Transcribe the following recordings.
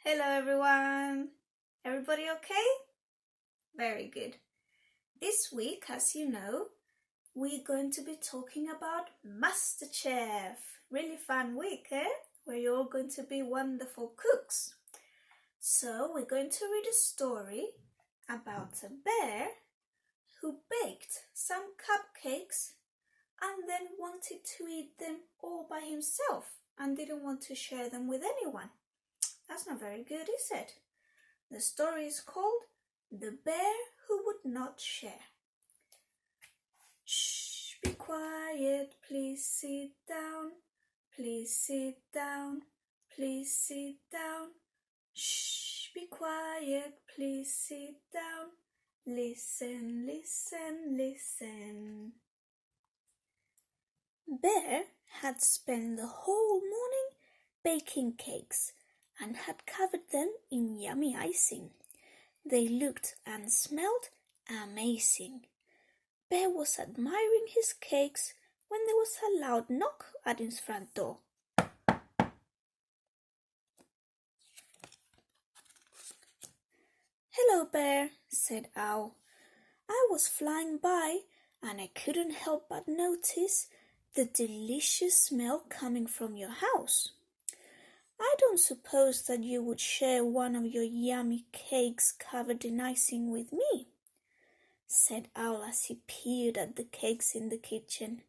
Hello everyone! Everybody okay? Very good. This week, as you know, we're going to be talking about MasterChef. Really fun week, eh? Where you're all going to be wonderful cooks. So we're going to read a story about a bear who baked some cupcakes and then wanted to eat them all by himself and didn't want to share them with anyone. That's not very good, is it? The story is called The Bear Who Would Not Share. Shh, be quiet, please sit down. Please sit down, please sit down. Shh, be quiet, please sit down. Listen, listen, listen. Bear had spent the whole morning baking cakes and had covered them in yummy icing. They looked and smelled amazing. Bear was admiring his cakes when there was a loud knock at his front door. "Hello, Bear," said Owl. "I was flying by and I couldn't help but notice the delicious smell coming from your house. I don't suppose that you would share one of your yummy cakes covered in icing with me," said Owl as he peered at the cakes in the kitchen.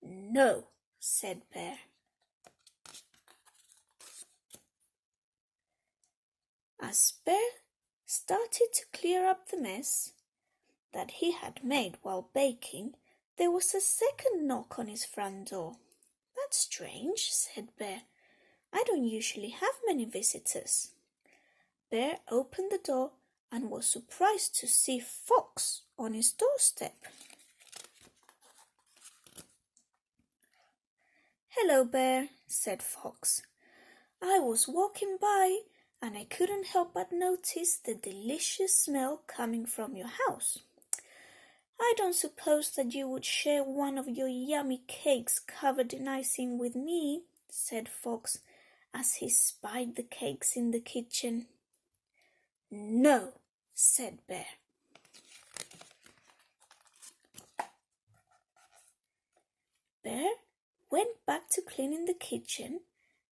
"No," said Bear. As Bear started to clear up the mess that he had made while baking, there was a second knock on his front door. "That's strange," said Bear. "I don't usually have many visitors." Bear opened the door and was surprised to see Fox on his doorstep. "Hello, Bear," said Fox. "I was walking by and I couldn't help but notice the delicious smell coming from your house. I don't suppose that you would share one of your yummy cakes covered in icing with me," said Fox as he spied the cakes in the kitchen. "No," said Bear. Bear went back to cleaning the kitchen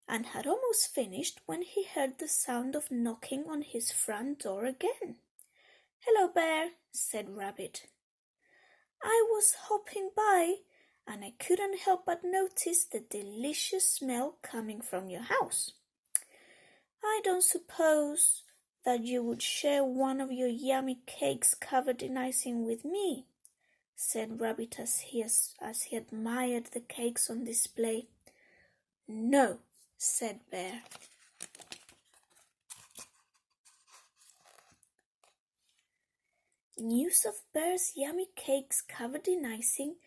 and had almost finished when he heard the sound of knocking on his front door again. "Hello, Bear," said Rabbit. "I was hopping by and I couldn't help but notice the delicious smell coming from your house. I don't suppose that you would share one of your yummy cakes covered in icing with me," said Rabbit as he admired the cakes on display. "No," said Bear. News of Bear's yummy cakes covered in icing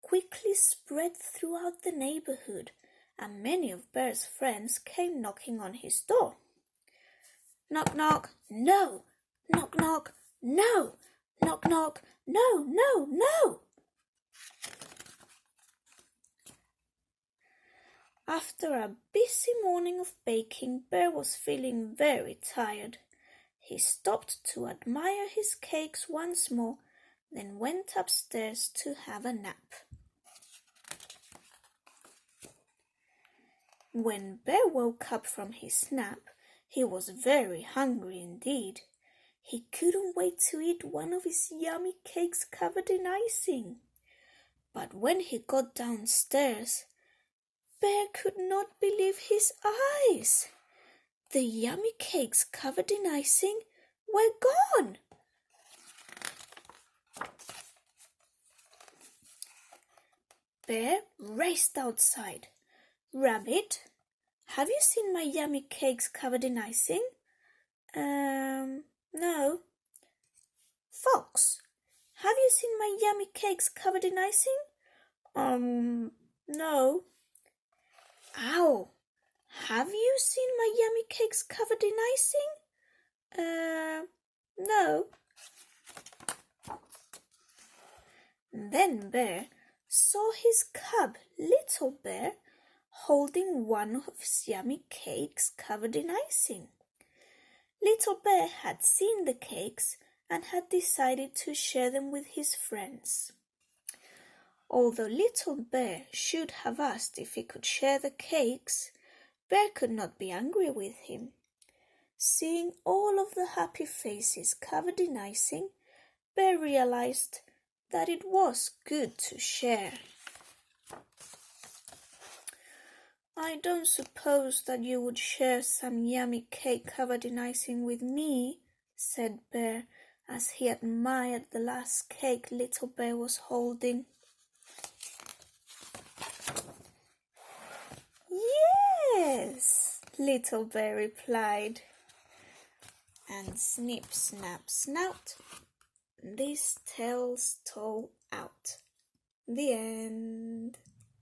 quickly spread throughout the neighborhood, and many of Bear's friends came knocking on his door. "Knock, knock, no! Knock, knock, no! Knock, knock, no, no, no!" After a busy morning of baking, Bear was feeling very tired. He stopped to admire his cakes once more, then went upstairs to have a nap. When Bear woke up from his nap, he was very hungry indeed. He couldn't wait to eat one of his yummy cakes covered in icing. But when he got downstairs, Bear could not believe his eyes. The yummy cakes covered in icing were gone. Bear raced outside. "Rabbit, have you seen my yummy cakes covered in icing?" No." "Fox, have you seen my yummy cakes covered in icing?" No." "Owl, have you seen my yummy cakes covered in icing?" No." Then Bear saw his cub, Little Bear, holding one of his yummy cakes covered in icing. Little Bear had seen the cakes and had decided to share them with his friends. Although Little Bear should have asked if he could share the cakes, Bear could not be angry with him. Seeing all of the happy faces covered in icing, Bear realized that it was good to share. "I don't suppose that you would share some yummy cake covered in icing with me," said Bear, as he admired the last cake Little Bear was holding. "Yes," Little Bear replied. And snip, snap, snout, this tale's told out. The end.